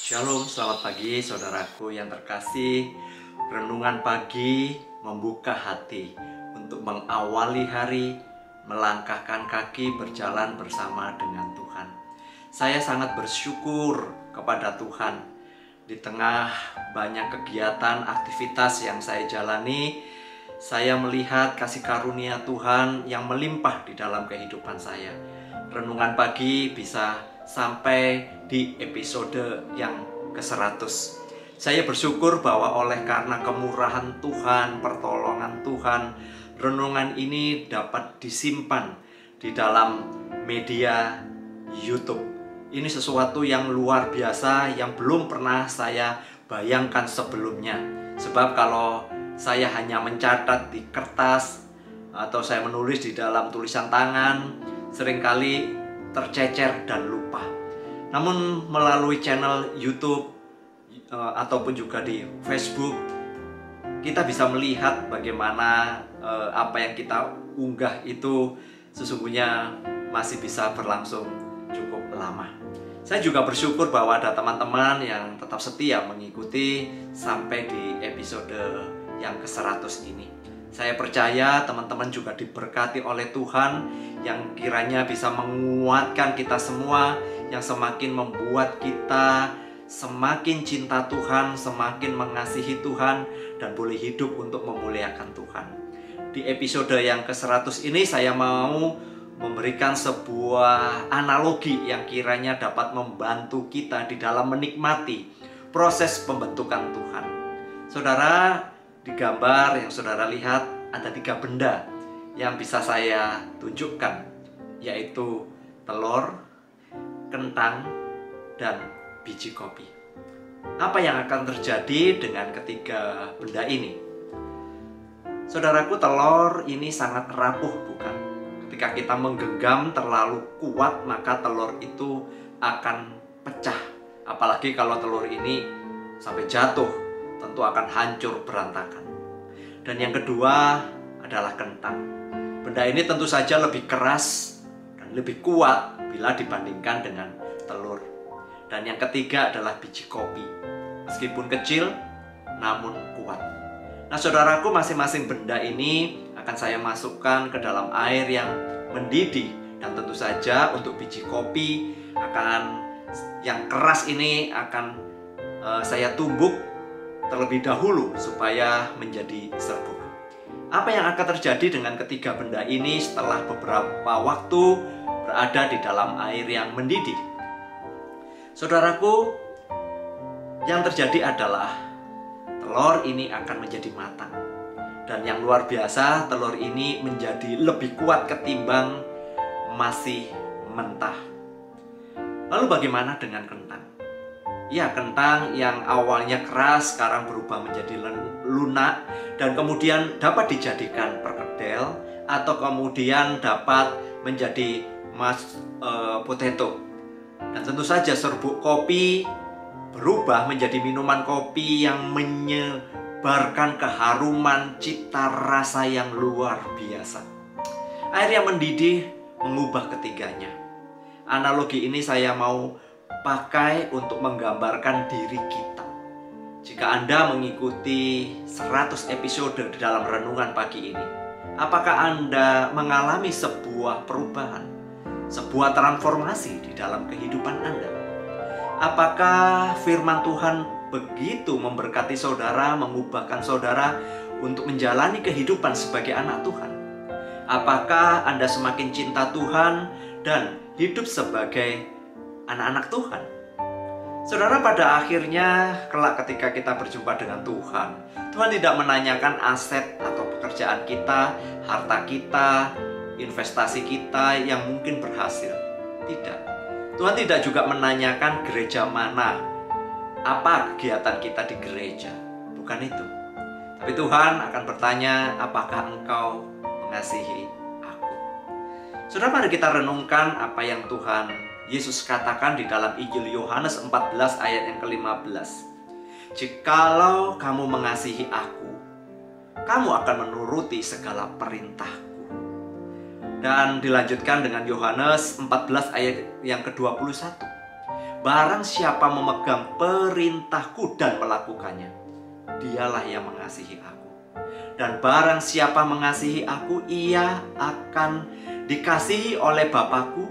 Shalom, selamat pagi saudaraku yang terkasih. Renungan pagi membuka hati untuk mengawali hari, melangkahkan kaki berjalan bersama dengan Tuhan. Saya sangat bersyukur kepada Tuhan. Di tengah banyak kegiatan, aktivitas yang saya jalani, saya melihat kasih karunia Tuhan yang melimpah di dalam kehidupan saya. Renungan pagi bisa sampai di episode yang ke-100. Saya bersyukur bahwa karena kemurahan Tuhan, pertolongan Tuhan, renungan ini dapat disimpan di dalam media YouTube. Ini sesuatu yang luar biasa yang belum pernah saya bayangkan sebelumnya. Sebab kalau saya hanya mencatat di kertas atau saya menulis di dalam tulisan tangan, seringkali tercecer dan lupa. Namun melalui channel YouTube ataupun juga di Facebook, kita bisa melihat bagaimana apa yang kita unggah itu sesungguhnya masih bisa berlangsung cukup lama. Saya juga bersyukur bahwa ada teman-teman yang tetap setia mengikuti sampai di episode yang ke-100 ini. Saya percaya teman-teman juga diberkati oleh Tuhan yang kiranya bisa menguatkan kita semua, yang semakin membuat kita semakin cinta Tuhan, semakin mengasihi Tuhan, dan boleh hidup untuk memuliakan Tuhan. Di episode yang ke-100 ini saya mau memberikan sebuah analogi yang kiranya dapat membantu kita di dalam menikmati proses pembentukan Tuhan. Saudara, di gambar yang saudara lihat ada 3 benda yang bisa saya tunjukkan, yaitu telur, kentang, dan biji kopi. Apa yang akan terjadi dengan ketiga benda ini? Saudaraku, telur ini sangat rapuh, bukan? Ketika kita menggenggam terlalu kuat, maka telur itu akan pecah. Apalagi kalau telur ini sampai jatuh, tentu akan hancur berantakan. Dan yang kedua adalah kentang. Benda ini tentu saja lebih keras dan lebih kuat bila dibandingkan dengan telur. Dan yang ketiga adalah biji kopi. Meskipun kecil, namun kuat. Nah saudaraku, masing-masing benda ini akan saya masukkan ke dalam air yang mendidih. Dan tentu saja untuk biji kopi yang keras ini akan saya tumbuk terlebih dahulu supaya menjadi serbuk. Apa yang akan terjadi dengan ketiga benda ini setelah beberapa waktu berada di dalam air yang mendidih? Saudaraku, yang terjadi adalah telur ini akan menjadi matang. Dan yang luar biasa, telur ini menjadi lebih kuat ketimbang masih mentah. Lalu bagaimana dengan kentang? Ya, kentang yang awalnya keras sekarang berubah menjadi lunak dan kemudian dapat dijadikan perkedel atau kemudian dapat menjadi mashed potato. Dan tentu saja serbuk kopi berubah menjadi minuman kopi yang menyebarkan keharuman cita rasa yang luar biasa. Air yang mendidih mengubah ketiganya. Analogi ini saya mau pakai untuk menggambarkan diri kita. Jika Anda mengikuti 100 episode di dalam renungan pagi ini, apakah Anda mengalami sebuah perubahan, sebuah transformasi di dalam kehidupan Anda? Apakah firman Tuhan begitu memberkati saudara, mengubahkan saudara untuk menjalani kehidupan sebagai anak Tuhan? Apakah Anda semakin cinta Tuhan dan hidup sebagai anak-anak Tuhan? Saudara, pada akhirnya kelak ketika kita berjumpa dengan Tuhan, Tuhan tidak menanyakan aset atau pekerjaan kita, harta kita, investasi kita yang mungkin berhasil. Tidak. Tuhan tidak juga menanyakan gereja mana, apa kegiatan kita di gereja. Bukan itu. Tapi Tuhan akan bertanya, apakah engkau mengasihi aku? Saudara, mari kita renungkan apa yang Tuhan Yesus katakan di dalam Injil Yohanes 14 ayat yang ke-15. Jikalau kamu mengasihi aku, kamu akan menuruti segala perintahku. Dan dilanjutkan dengan Yohanes 14 ayat yang ke-21. barang siapa memegang perintahku dan melakukannya, dialah yang mengasihi aku. Dan barang siapa mengasihi aku, ia akan dikasihi oleh Bapakku,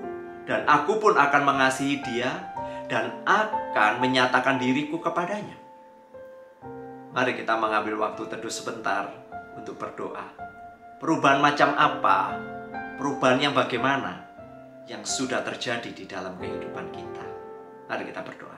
dan aku pun akan mengasihi dia dan akan menyatakan diriku kepadanya. Mari kita mengambil waktu teduh sebentar untuk berdoa. Perubahan macam apa? Perubahan yang bagaimana yang sudah terjadi di dalam kehidupan kita? Mari kita berdoa.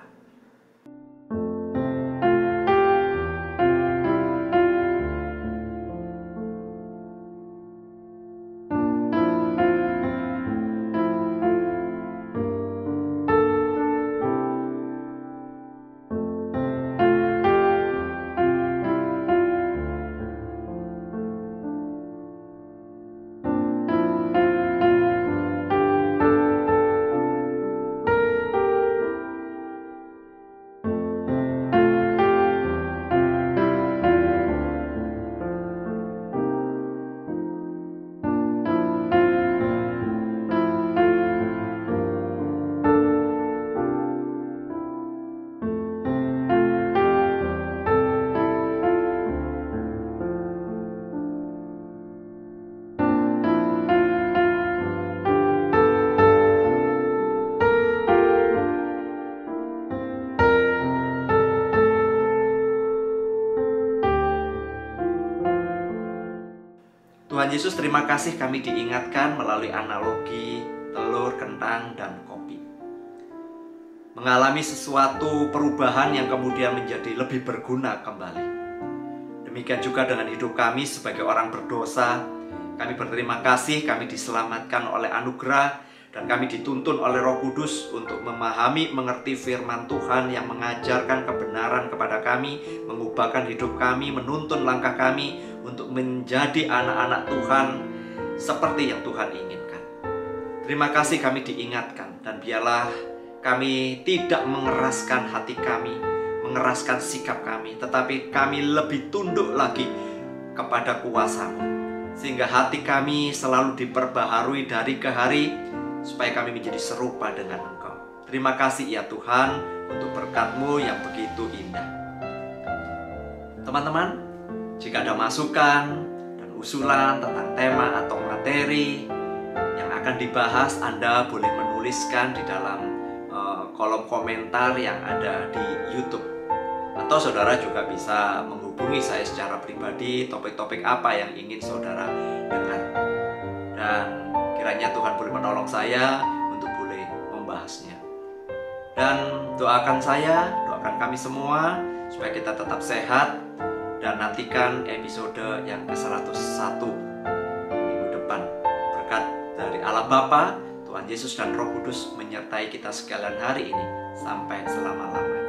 Tuhan Yesus, terima kasih kami diingatkan melalui analogi telur, kentang, dan kopi. Mengalami sesuatu perubahan yang kemudian menjadi lebih berguna kembali. Demikian juga dengan hidup kami sebagai orang berdosa. Kami berterima kasih, kami diselamatkan oleh anugerah, dan kami dituntun oleh Roh Kudus untuk memahami, mengerti firman Tuhan yang mengajarkan kebenaran kepada kami, mengubahkan hidup kami, menuntun langkah kami untuk menjadi anak-anak Tuhan seperti yang Tuhan inginkan. Terima kasih kami diingatkan, dan biarlah kami tidak mengeraskan hati kami, mengeraskan sikap kami, tetapi kami lebih tunduk lagi kepada kuasa-Mu, sehingga hati kami selalu diperbaharui dari ke hari, supaya kami menjadi serupa dengan Engkau. Terima kasih ya Tuhan untuk berkat-Mu yang begitu indah. Teman-teman, jika ada masukan dan usulan tentang tema atau materi yang akan dibahas, Anda boleh menuliskan di dalam kolom komentar yang ada di YouTube. Atau saudara juga bisa menghubungi saya secara pribadi, topik-topik apa yang ingin saudara dengar. Dan kiranya Tuhan boleh menolong saya untuk boleh membahasnya. Dan doakan saya, doakan kami semua supaya kita tetap sehat, dan nantikan episode yang ke-101 minggu depan. Berkat dari Allah Bapa, Tuhan Yesus dan Roh Kudus menyertai kita sekalian hari ini sampai selama-lamanya.